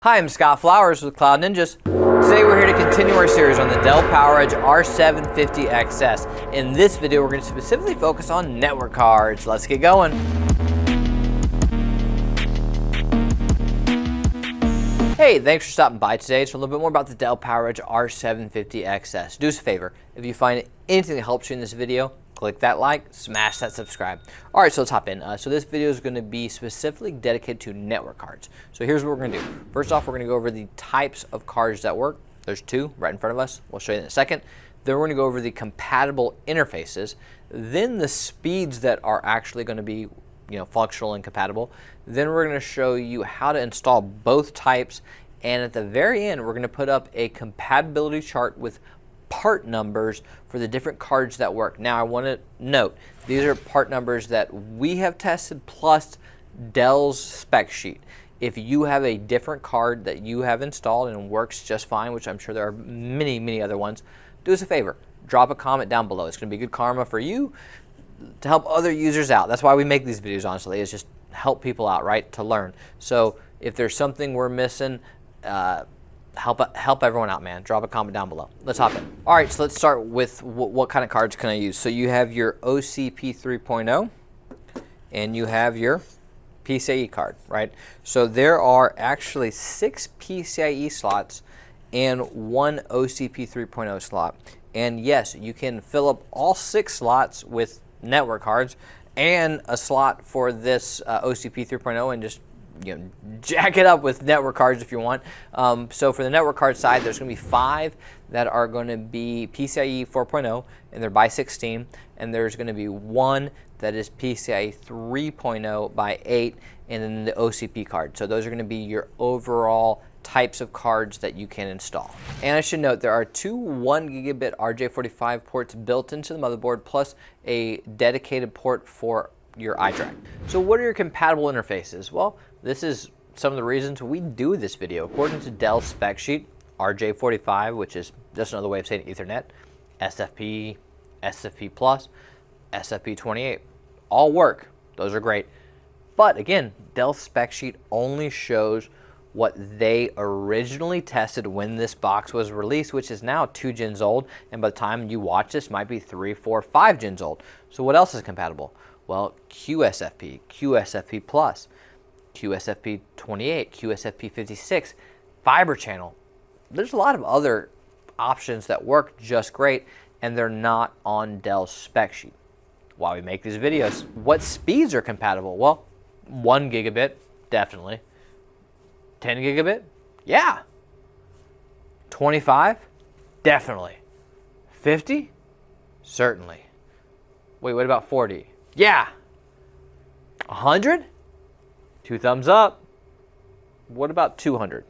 Hi, I'm Scott Flowers with Cloud Ninjas. Today we're here to continue our series on the Dell PowerEdge R750xs. In this video, we're going to specifically focus on network cards. Let's get going. Hey, thanks for stopping by today. It's a little bit more about the Dell PowerEdge R750xs. Do us a favor, if you find anything that helps you in this video, click that like, smash that subscribe. All right, so let's hop in. So this video is going to be specifically dedicated to network cards. So here's what we're going to do. First off, we're going to go over the types of cards that work. There's two right in front of us. We'll show you in a second. Then we're going to go over the compatible interfaces. Then the speeds that are actually going to be functional and compatible. Then we're going to show you how to install both types. And at the very end, we're going to put up a compatibility chart with part numbers for the different cards that work. Now I want to note, these are part numbers that we have tested plus Dell's spec sheet. If you have a different card that you have installed and works just fine, which I'm sure there are many other ones, do us a favor, drop a comment down below. It's going to be good karma for you to help other users out. That's why we make these videos, honestly, is just help people out, right, to learn. So if there's something we're missing, help everyone out, man. Drop a comment down below. Let's hop in. All right, so let's start with what kind of cards can I use. So you have your OCP 3.0 and you have your PCIe card, right? So there are actually 6 PCIe slots and 1 OCP 3.0 slot. And yes, you can fill up all 6 slots with network cards and a slot for this OCP 3.0 and just jack it up with network cards if you want. So for the network card side, there's going to be 5 that are going to be PCIe 4.0 and they're by 16, and there's going to be 1 that is PCIe 3.0 by 8, and then the OCP card. So those are going to be your overall types of cards that you can install. And I should note there are 2 1 gigabit RJ45 ports built into the motherboard plus a dedicated port for your iDrive. So what are your compatible interfaces? Well, this is some of the reasons we do this video. According to Dell's spec sheet, RJ45, which is just another way of saying Ethernet, SFP, SFP+, SFP28, all work. Those are great. But again, Dell's spec sheet only shows what they originally tested when this box was released, which is now 2 gens old, and by the time you watch this, might be 3, 4, 5 gens old. So what else is compatible? Well, QSFP, QSFP+, QSFP28, QSFP56, Fiber Channel. There's a lot of other options that work just great, and they're not on Dell's spec sheet. Why we make these videos. What speeds are compatible? Well, 1 gigabit, definitely. 10 gigabit? Yeah. 25? Definitely. 50? Certainly. Wait, what about 40? Yeah. 100? 2 thumbs up. What about 200?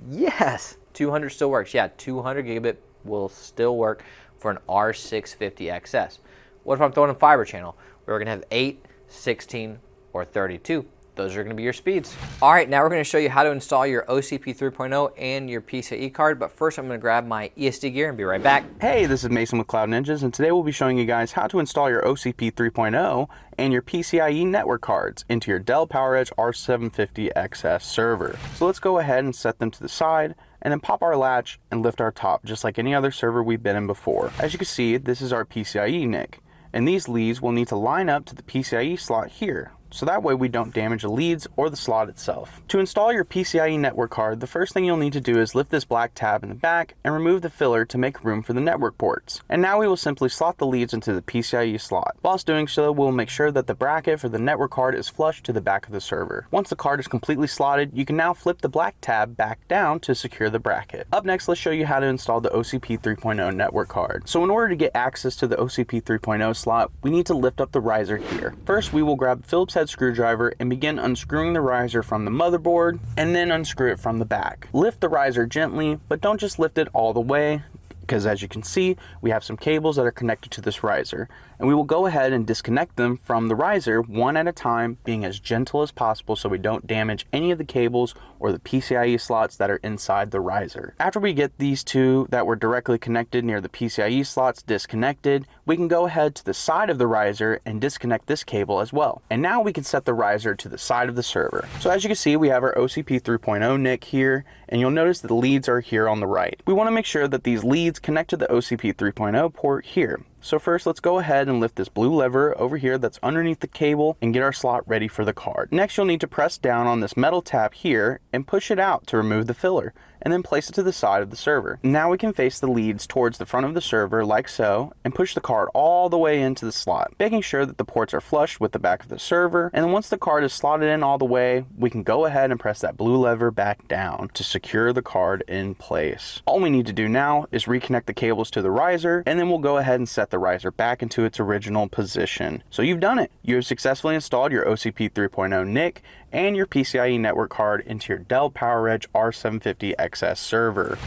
Yes, 200 still works. Yeah, 200 gigabit will still work for an R650xs. What if I'm throwing in Fiber Channel? We're going to have 8, 16, or 32. Those are going to be your speeds. All right, now we're going to show you how to install your OCP 3.0 and your PCIe card, but first I'm going to grab my ESD gear and be right back. Hey, this is Mason with Cloud Ninjas, and today we'll be showing you guys how to install your OCP 3.0 and your PCIe network cards into your Dell PowerEdge R750xs server. So let's go ahead and set them to the side, and then pop our latch and lift our top, just like any other server we've been in before. As you can see, this is our PCIe NIC, and these leads will need to line up to the PCIe slot here, so that way we don't damage the leads or the slot itself. To install your PCIe network card, the first thing you'll need to do is lift this black tab in the back and remove the filler to make room for the network ports. And now we will simply slot the leads into the PCIe slot. Whilst doing so, we'll make sure that the bracket for the network card is flush to the back of the server. Once the card is completely slotted, you can now flip the black tab back down to secure the bracket. Up next, let's show you how to install the OCP 3.0 network card. So in order to get access to the OCP 3.0 slot, we need to lift up the riser here. First, we will grab Phillips head screwdriver and begin unscrewing the riser from the motherboard, and then unscrew it from the back. Lift the riser gently, but don't just lift it all the way. because as you can see, we have some cables that are connected to this riser, and we will go ahead and disconnect them from the riser one at a time, being as gentle as possible so we don't damage any of the cables or the PCIe slots that are inside the riser. After we get these two that were directly connected near the PCIe slots disconnected, we can go ahead to the side of the riser and disconnect this cable as well. And now we can set the riser to the side of the server. So as you can see, we have our OCP 3.0 NIC here, and you'll notice that the leads are here on the right. We want to make sure that these leads connect to the OCP 3.0 port here. So first, let's go ahead and lift this blue lever over here that's underneath the cable and get our slot ready for the card. Next, you'll need to press down on this metal tab here and push it out to remove the filler, and then place it to the side of the server. Now we can face the leads towards the front of the server like so, and push the card all the way into the slot, making sure that the ports are flush with the back of the server. And then once the card is slotted in all the way, we can go ahead and press that blue lever back down to secure the card in place. All we need to do now is reconnect the cables to the riser, and then we'll go ahead and set the riser back into its original position. So you've done it. You have successfully installed your OCP 3.0 NIC and your PCIe network card into your Dell PowerEdge R750xs server.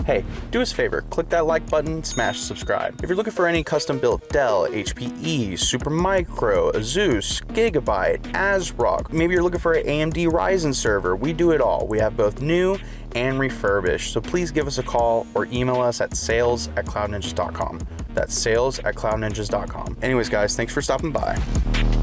Hey, do us a favor, click that like button, smash subscribe. If you're looking for any custom built Dell, HPE, Supermicro, Asus, Gigabyte, ASRock, maybe you're looking for an AMD Ryzen server, we do it all. We have both new and refurbished, so please give us a call or email us at sales@cloudninjas.com. That's sales@cloudninjas.com. Anyways guys, thanks for stopping by.